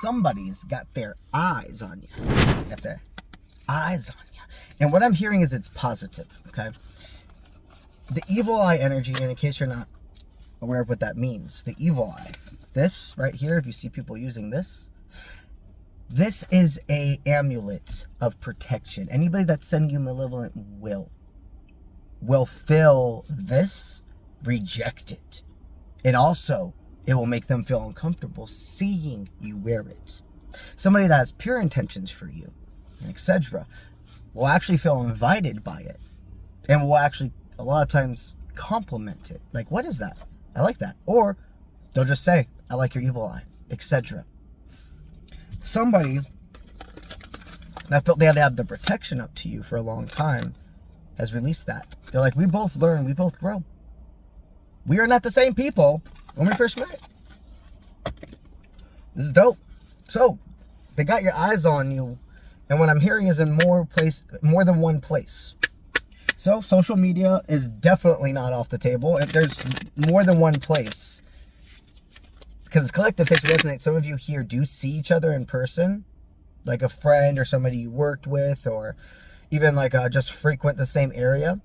somebody's got their eyes on you. Got their eyes on you. And what I'm hearing is it's positive, okay? The evil eye energy, and in case you're not aware of what that means, the evil eye, this right here, if you see people using this is a amulet of protection. Anybody that's sending you malevolent will feel this, reject it. And also, it will make them feel uncomfortable seeing you wear it. Somebody that has pure intentions for you, etc., will actually feel invited by it. And will actually, a lot of times, compliment it. Like, what is that? I like that. Or, they'll just say, I like your evil eye, etc. Somebody that felt they had to have the protection up to you for a long time has released that. They're like, we both learn, we both grow. We are not the same people when we first met. This is dope. So, they got your eyes on you, and what I'm hearing is in more than one place. So, social media is definitely not off the table. If there's more than one place, because collective things resonate. Some of you here do see each other in person, like a friend or somebody you worked with, or even like just frequent the same area.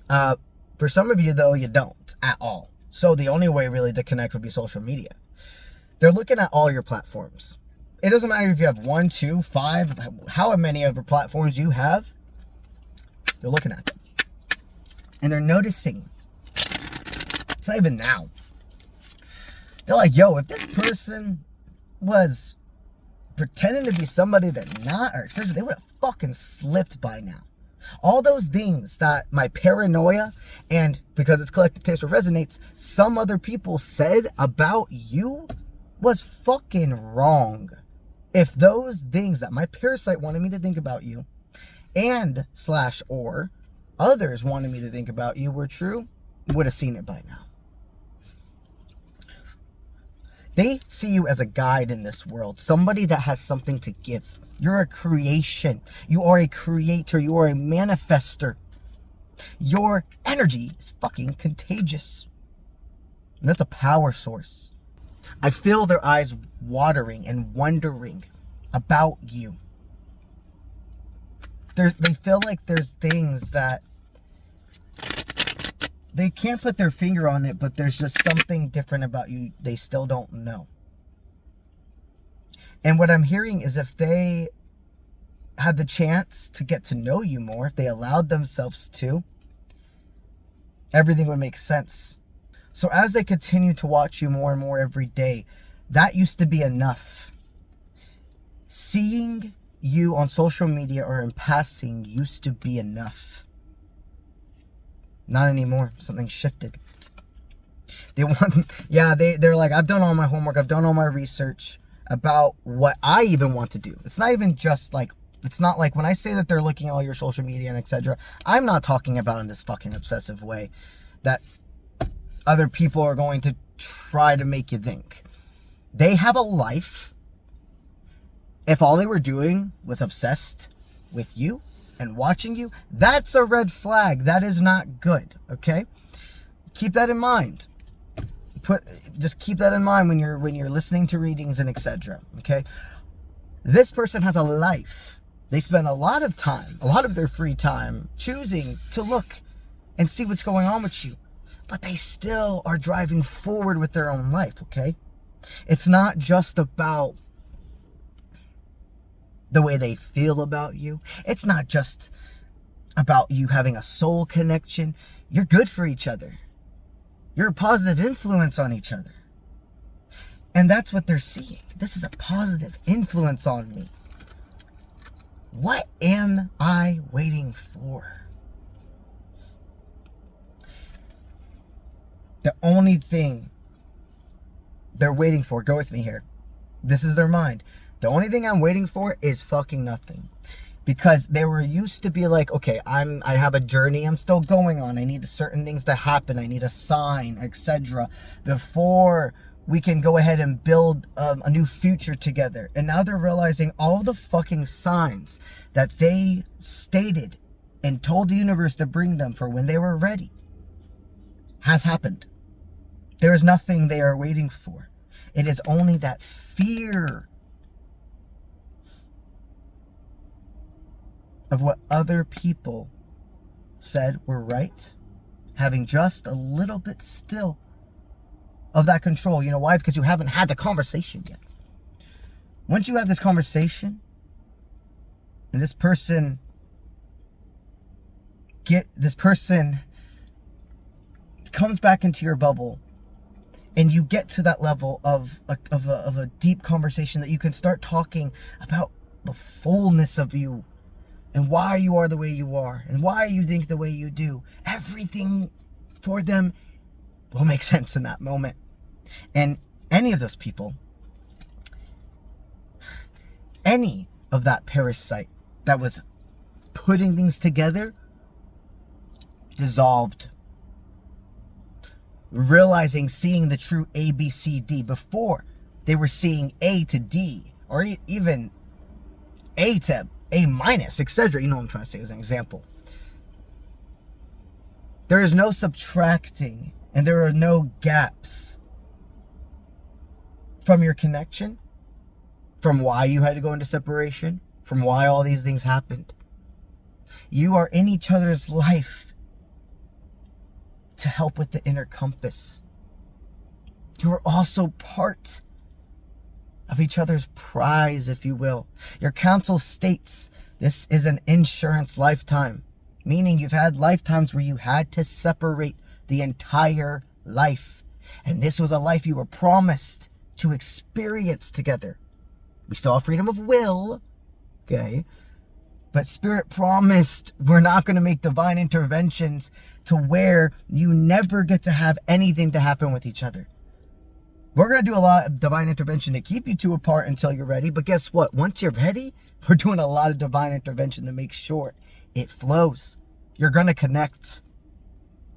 For some of you, though, you don't at all. So the only way really to connect would be social media. They're looking at all your platforms. It doesn't matter if you have 1, 2, 5, how many other platforms you have. They're looking at them. And they're noticing. It's not even now. They're like, yo, if this person was pretending to be somebody they're not, or etc., they would have fucking slipped by now. All those things that my paranoia, and because it's collective taste what resonates, some other people said about you was fucking wrong. If those things that my parasite wanted me to think about you, and / or others wanted me to think about you were true, would have seen it by now. They see you as a guide in this world, somebody that has something to give. You're a creation. You are a creator. You are a manifester. Your energy is fucking contagious. And that's a power source. I feel their eyes watering and wondering about you. They feel like there's things that they can't put their finger on it, but there's just something different about you they still don't know. And what I'm hearing is if they had the chance to get to know you more, if they allowed themselves to, everything would make sense. So as they continue to watch you more and more every day, that used to be enough. Seeing you on social media or in passing used to be enough. Not anymore. Something shifted. They're like, I've done all my homework. I've done all my research about what I even want to do. It's not even just like, it's not like when I say that they're looking at all your social media and etc. I'm not talking about in this fucking obsessive way that other people are going to try to make you think. They have a life. If all they were doing was obsessed with you and watching you, that's a red flag. That is not good, okay? Keep that in mind. Just keep that in mind when you're listening to readings and etc. Okay? This person has a life. They spend a lot of time, a lot of their free time, choosing to look and see what's going on with you. But they still are driving forward with their own life, okay? It's not just about the way they feel about you. It's not just about you having a soul connection. You're good for each other. You're a positive influence on each other. And that's what they're seeing. This is a positive influence on me. What am I waiting for? The only thing they're waiting for, go with me here. This is their mind. The only thing I'm waiting for is fucking nothing. Because they were used to be like, okay, I have a journey I'm still going on. I need certain things to happen. I need a sign, etc. before we can go ahead and build a new future together. And now they're realizing all the fucking signs that they stated and told the universe to bring them for when they were ready has happened. There is nothing they are waiting for. It is only that fear of what other people said were right, having just a little bit still of that control. You know why? Because you haven't had the conversation yet. Once you have this conversation, and this person comes back into your bubble, and you get to that level of a deep conversation that you can start talking about the fullness of you and why you are the way you are and why you think the way you do. Everything for them will make sense in that moment. And any of those people, any of that parasite that was putting things together, dissolved. Realizing, seeing the true A, B, C, D. Before, they were seeing A to D, or even A to A minus, etc. You know what I'm trying to say as an example. There is no subtracting, and there are no gaps from your connection, from why you had to go into separation, from why all these things happened. You are in each other's life to help with the inner compass. You are also part of each other's prize, if you will. Your counsel states this is an insurance lifetime, meaning you've had lifetimes where you had to separate the entire life. And this was a life you were promised to experience together. We still have freedom of will, okay? But Spirit promised we're not going to make divine interventions to where you never get to have anything to happen with each other. We're going to do a lot of divine intervention to keep you two apart until you're ready. But guess what? Once you're ready, we're doing a lot of divine intervention to make sure it flows. You're going to connect.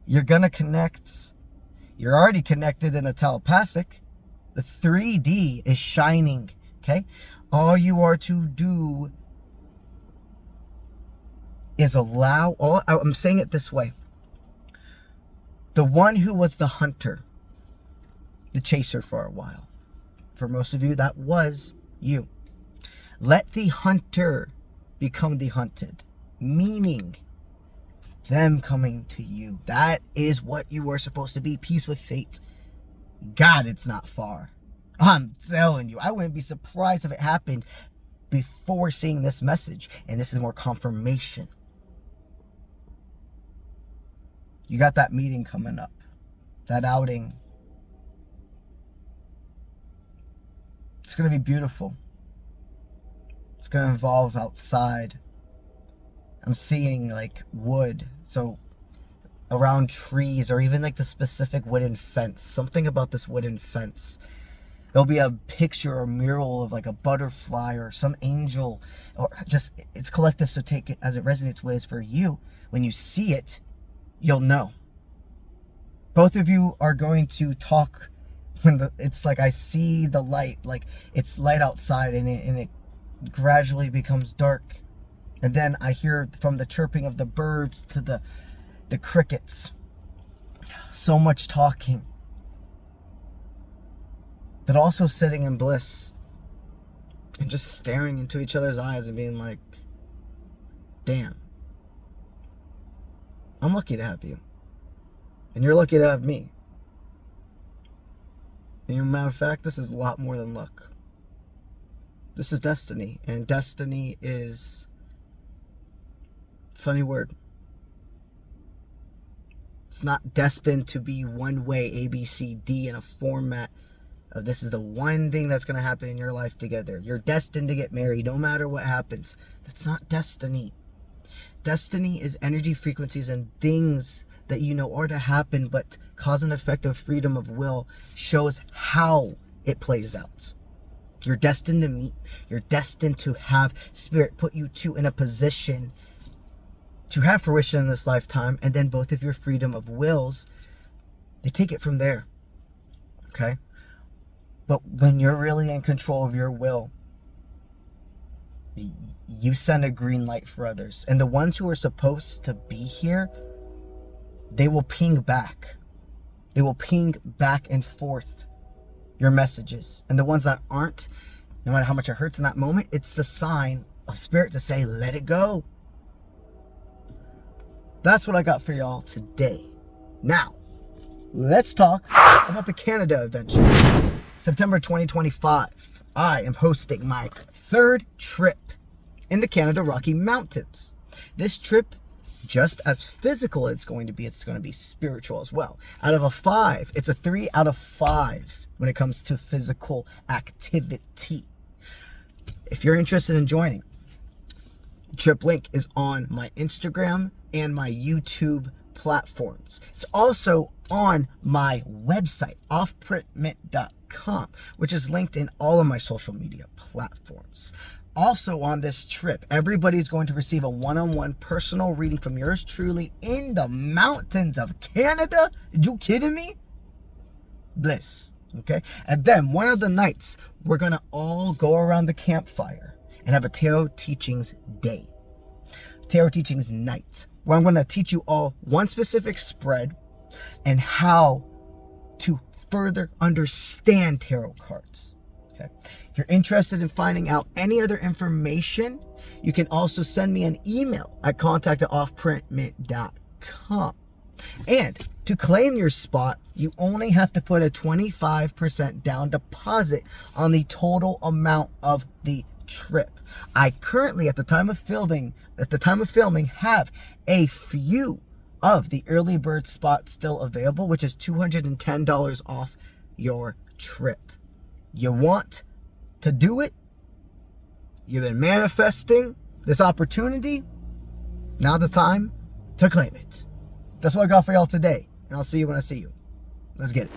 You're going to connect. You're already connected in a telepathic. The 3D is shining, okay? All you are to do is allow, I'm saying it this way. The one who was the hunter, the chaser for a while. For most of you, that was you. Let the hunter become the hunted. Meaning, them coming to you. That is what you are supposed to be. Peace with fate. God, it's not far. I'm telling you, I wouldn't be surprised if it happened before seeing this message. And this is more confirmation. You got that meeting coming up. That outing. It's going to be beautiful. It's going to involve outside. I'm seeing like wood. So around trees, or even like the specific wooden fence. Something about this wooden fence. There'll be a picture or mural of like a butterfly or some angel. Or just, it's collective, so take it as it resonates with. For you, when you see it, you'll know. Both of you are going to talk when it's like, I see the light, like it's light outside, and it gradually becomes dark. And then I hear from the chirping of the birds to the crickets. So much talking. But also sitting in bliss. And just staring into each other's eyes and being like, damn. I'm lucky to have you. And you're lucky to have me. And as a matter of fact, this is a lot more than luck. This is destiny. And destiny is... funny word. It's not destined to be one way, A, B, C, D, in a format of this is the one thing that's going to happen in your life together. You're destined to get married no matter what happens. That's not destiny. Destiny is energy, frequencies, and things that you know are to happen, but cause and effect of freedom of will shows how it plays out. You're destined to meet. You're destined to have Spirit put you two in a position to have fruition in this lifetime, and then both of your freedom of wills, they take it from there. Okay? But when you're really in control of your will, you send a green light for others. And the ones who are supposed to be here, they will ping back. They will ping back and forth your messages. And the ones that aren't, no matter how much it hurts in that moment, it's the sign of Spirit to say, let it go. that's what I got for y'all today. Now, let's talk about the Canada adventure. September 2025, I am hosting my 3rd trip in the Canada Rocky Mountains. This trip, just as physical it's going to be spiritual as well. Out of a 5, it's a 3 out of 5 when it comes to physical activity. If you're interested in joining, trip link is on my Instagram and my YouTube platforms. It's also on my website, offprintmint.com, which is linked in all of my social media platforms. Also on this trip, everybody's going to receive a one-on-one personal reading from yours truly in the mountains of Canada. Are you kidding me? Bliss. Okay? And then one of the nights, we're going to all go around the campfire and have a tarot teachings day. Tarot teachings night, where I'm going to teach you all one specific spread and how to further understand tarot cards. Okay. If you're interested in finding out any other information, you can also send me an email at contact@offprintmint.com. And to claim your spot, you only have to put a 25% down deposit on the total amount of the trip. I currently, at the time of filming, have a few of the early bird spots still available, which is $210 off your trip. You want to do it? You've been manifesting this opportunity? Now the time to claim it. That's what I got for y'all today. And I'll see you when I see you. Let's get it.